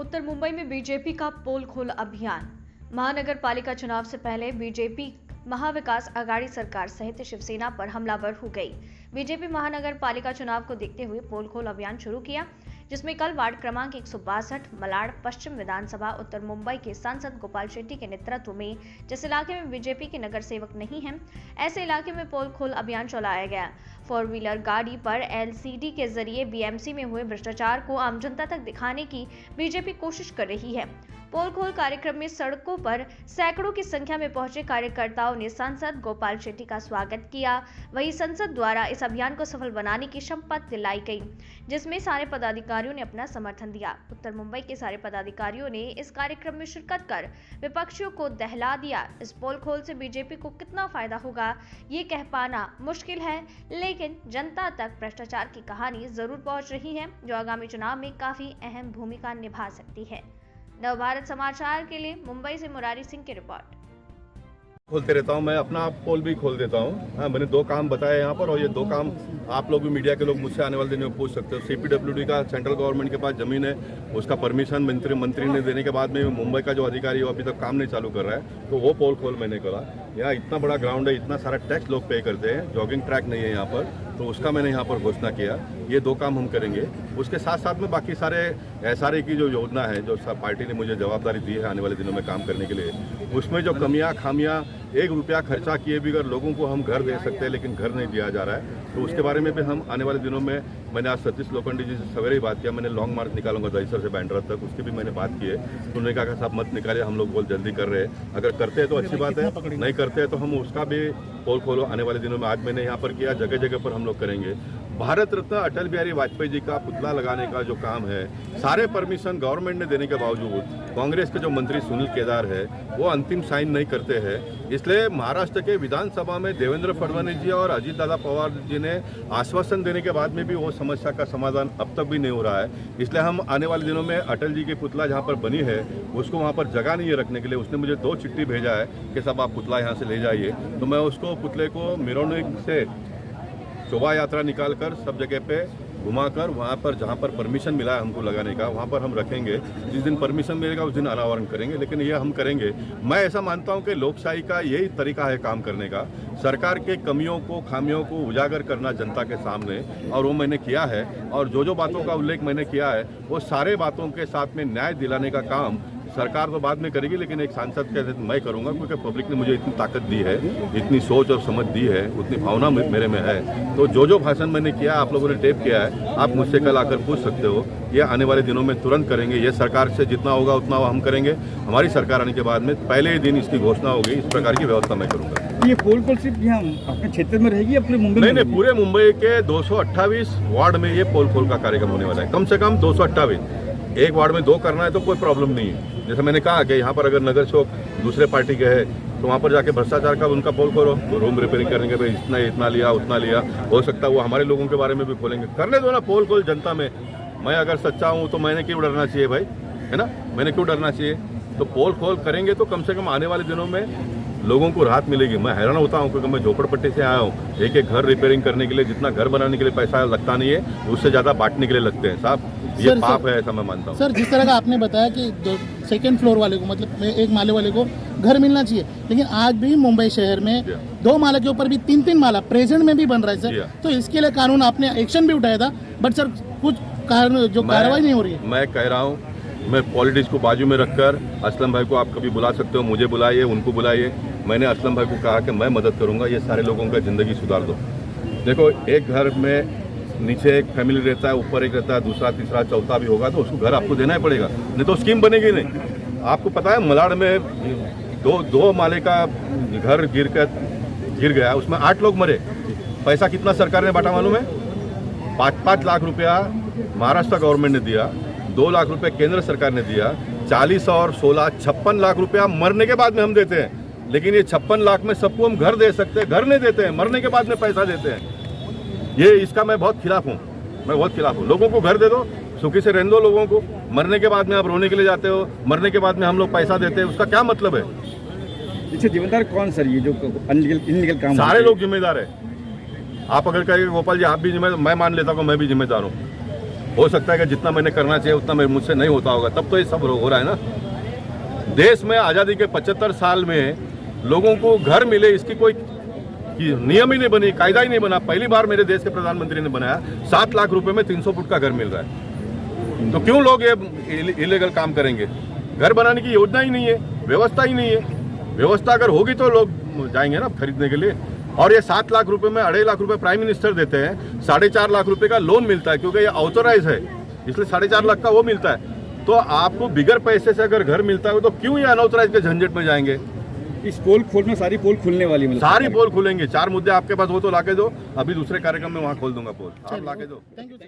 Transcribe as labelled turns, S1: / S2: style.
S1: उत्तर मुंबई में बीजेपी का पोल खोल अभियान। महानगर पालिका चुनाव से पहले बीजेपी महाविकास आघाड़ी सरकार सहित शिवसेना पर हमलावर हो गई। बीजेपी महानगर पालिका चुनाव को देखते हुए पोल खोल अभियान शुरू किया, जिसमें कल वार्ड क्रमांक 162 मलाड पश्चिम विधानसभा उत्तर मुंबई के सांसद गोपाल शेट्टी के नेतृत्व में जिस इलाके में बीजेपी के नगर सेवक नहीं हैं, ऐसे इलाके में पोल खोल अभियान चलाया गया। 4 व्हीलर गाड़ी पर LCD के जरिए BMC में हुए भ्रष्टाचार को आम जनता तक दिखाने की बीजेपी कोशिश कर रही है। पोल खोल कार्यक्रम में सड़कों पर सैकड़ों की संख्या में पहुंचे कार्यकर्ताओं ने सांसद गोपाल शेट्टी का स्वागत किया। वहीं संसद द्वारा इस अभियान को सफल बनाने की शपथ दिलाई गई, जिसमें सारे पदाधिकारियों ने अपना समर्थन दिया। उत्तर मुंबई के सारे पदाधिकारियों ने इस कार्यक्रम में शिरकत कर विपक्षियों को दहला दिया। इस पोल खोल से बीजेपी को कितना फायदा होगा ये कह पाना मुश्किल है, लेकिन जनता तक भ्रष्टाचार की कहानी जरूर पहुंच रही है, जो आगामी चुनाव में काफी अहम भूमिका निभा सकती है। नवभारत समाचार के लिए मुंबई से मुरारी सिंह की रिपोर्ट।
S2: खोलते रहता हूँ, मैं अपना पोल भी खोल देता हूँ। हाँ, मैंने 2 काम बताए यहाँ पर, और ये 2 काम आप लोग भी, मीडिया के लोग मुझसे आने वाले दिनों में पूछ सकते हो। CPWD का सेंट्रल गवर्नमेंट के पास जमीन है, उसका परमिशन मंत्री ने देने के बाद में मुंबई का जो अधिकारी है वो अभी तक काम नहीं चालू कर रहा है, तो वो पोल खोल मैंने करा। यहाँ इतना बड़ा ग्राउंड है, इतना सारा टैक्स लोग पे करते हैं, जॉगिंग ट्रैक नहीं है यहाँ पर, तो उसका मैंने यहाँ पर घोषणा किया। ये 2 काम हम करेंगे। उसके साथ साथ में बाकी सारे SRA की जो योजना है, जो पार्टी ने मुझे जवाबदारी दी है आने वाले दिनों में काम करने के लिए, उसमें जो कमियां खामियां, 1 रुपया खर्चा किए भी अगर लोगों को हम घर दे सकते हैं लेकिन घर नहीं दिया जा रहा है, तो उसके बारे में भी हम आने वाले दिनों में, मैंने आज सतीश लोखंडी जी से सवेरे ही बात किया। मैंने लॉन्ग मार्च निकालूंगा दहीसर से बैंड्रा तक, उसकी भी मैंने बात की है। तो उन्होंने कहा साहब मत निकालिए, हम लोग बहुत जल्दी कर रहे हैं, अगर करते हैं तो अच्छी बात है, नहीं करते हैं तो हम उसका भी पोल खोलो आने वाले दिनों में। आज मैंने यहाँ पर किया, जगह जगह पर हम लोग करेंगे। भारत रत्न अटल बिहारी वाजपेयी जी का पुतला लगाने का जो काम है, सारे परमिशन गवर्नमेंट ने देने के बावजूद कांग्रेस के जो मंत्री सुनील केदार है वो अंतिम साइन नहीं करते हैं। इसलिए महाराष्ट्र के विधानसभा में देवेंद्र फडणवीस जी और अजीत दादा पवार जी ने आश्वासन देने के बाद में भी वो समस्या का समाधान अब तक भी नहीं हो रहा है। इसलिए हम आने वाले दिनों में अटल जी की पुतला जहाँ पर बनी है उसको वहाँ पर जगह नहीं है रखने के लिए। उसने मुझे 2 चिट्ठी भेजा है कि साहब आप पुतला यहाँ से ले जाइए, तो मैं उसको पुतले को मेरोनिक से शोभा यात्रा निकालकर सब जगह पे घुमाकर वहाँ पर जहाँ पर परमिशन मिला है हमको लगाने का, वहाँ पर हम रखेंगे। जिस दिन परमिशन मिलेगा उस दिन अनावरण करेंगे, लेकिन ये हम करेंगे। मैं ऐसा मानता हूँ कि लोकशाही का यही तरीका है काम करने का, सरकार के कमियों को, खामियों को उजागर करना जनता के सामने, और वो मैंने किया है। और जो बातों का उल्लेख मैंने किया है वो सारे बातों के साथ में न्याय दिलाने का काम सरकार तो बाद में करेगी, लेकिन एक सांसद के मैं करूंगा, क्योंकि पब्लिक ने मुझे इतनी ताकत दी है, इतनी सोच और समझ दी है, उतनी भावना मेरे में है। तो जो भाषण मैंने किया, आप लोगों ने टेप किया है, आप मुझसे कल आकर पूछ सकते हो। ये आने वाले दिनों में तुरंत करेंगे। ये सरकार से जितना होगा उतना हम करेंगे। हमारी सरकार आने के बाद में पहले ही दिन इसकी घोषणा होगी। इस प्रकार की व्यवस्था मैं करूँगा।
S3: ये पोल खोल सिर्फ यहाँ अपने क्षेत्र में रहेगी या पूरे मुंबई में?
S2: नहीं, पूरे मुंबई के 228 वार्ड में ये पोल खोल का कार्यक्रम होने वाला है। कम से कम 228। एक वार्ड में 2 करना है तो कोई प्रॉब्लम नहीं है। जैसे मैंने कहा कि यहाँ पर अगर नगर सेवक दूसरे पार्टी के है तो वहाँ पर जाके भ्रष्टाचार का उनका पोल खोलो, तो रूम रिपेयरिंग करेंगे, भाई इतना लिया उतना लिया, हो सकता है वो हमारे लोगों के बारे में भी खोलेंगे। करने दो ना पोल खोल जनता में। मैं अगर सच्चा हूँ तो मैंने क्यों डरना चाहिए भाई, है ना? मैंने क्यों डरना चाहिए? तो पोल खोल करेंगे तो कम से कम आने वाले दिनों में लोगों को राहत मिलेगी। मैं हैरान होता हूँ क्योंकि मैं झोपड़पट्टी से आया हूँ। एक घर रिपेयरिंग करने के लिए जितना घर बनाने के लिए पैसा लगता नहीं है, उससे ज़्यादा बांटने के लिए लगते हैं। साहब ये पाप है, ऐसा मैं मानता हूँ।
S4: सर, जिस तरह का आपने बताया कि 2nd फ्लोर वाले को, मतलब 1 माले वाले को घर मिलना चाहिए, लेकिन आज भी मुंबई शहर में 2 माला के ऊपर भी 3-3 माला प्रेजेंट में भी बन रहा है सर। तो इसके लिए कानून आपने एक्शन भी उठाया था, बट सर कुछ कार्रवाई नहीं हो रही है।
S2: मैं कह रहा हूँ, मैं पॉलिटिक्स को बाजू में रखकर, असलम भाई को आप कभी बुला सकते हो, मुझे बुलाइए, उनको बुलाइए। मैंने असलम भाई को कहा कि मैं मदद करूंगा, ये सारे लोगों का ज़िंदगी सुधार दो। देखो, एक घर में नीचे एक फैमिली रहता है, ऊपर एक रहता है, दूसरा तीसरा चौथा भी होगा, तो उसको घर आपको देना ही पड़ेगा, नहीं तो स्कीम बनेगी नहीं। आपको पता है मलाड में 2 माले का घर गिर गया, उसमें 8 लोग मरे। पैसा कितना सरकार ने बांटा मालूम है? 5-5 लाख रुपया महाराष्ट्र गवर्नमेंट ने दिया, 2 लाख रुपए केंद्र सरकार ने दिया, 40 और 16 56 लाख रुपया मरने के बाद में हम देते हैं। लेकिन ये 56 लाख में सबको हम घर दे सकते हैं, घर नहीं देते हैं, मरने के बाद में पैसा देते हैं। ये इसका मैं बहुत खिलाफ हूँ, मैं बहुत खिलाफ हूँ। लोगों को घर दे दो, सुखी से रहने दो लोगों को। मरने के बाद में आप रोने के लिए जाते हो, मरने के बाद में हम लोग पैसा देते हैं, उसका क्या मतलब है?
S3: इससे जिम्मेदार कौन सर? ये जो इनलीगल काम,
S2: सारे लोग जिम्मेदार है। आप अगर कहेंगे गोपाल जी आप भी जिम्मेदार, मैं मान लेता हूँ मैं भी जिम्मेदार हूँ। हो सकता है कि जितना मैंने करना चाहिए उतना मेरे मुझसे नहीं होता होगा, तब तो ये सब हो रहा है ना। देश में आज़ादी के 75 साल में लोगों को घर मिले इसकी कोई नियम ही नहीं बनी, कायदा ही नहीं बना। पहली बार मेरे देश के प्रधानमंत्री ने बनाया 7 लाख रुपए में 300 फुट का घर मिल रहा है। तो क्यों लोग ये इलीगल काम करेंगे? घर बनाने की योजना ही नहीं है, व्यवस्था ही नहीं है। व्यवस्था अगर होगी तो लोग जाएंगे ना खरीदने के लिए। और ये 7 लाख रुपए में 2.5 लाख रुपए प्राइम मिनिस्टर देते हैं, 4.5 लाख रुपए का लोन मिलता है क्योंकि ये ऑथोराइज है, इसलिए 4.5 लाख का वो मिलता है। तो आपको बिगर पैसे से अगर घर मिलता है तो क्यों ये अनऑथराइज के झंझट में जाएंगे?
S3: इस पोल खोलने सारी पोल खुलने वाली, मतलब
S2: सारी पोल खुलेंगे। 4 मुद्दे आपके पास हो तो लाके दो, अभी दूसरे कार्यक्रम में वहाँ खोल दूंगा पोल, आप लाके दो।
S4: Thank you.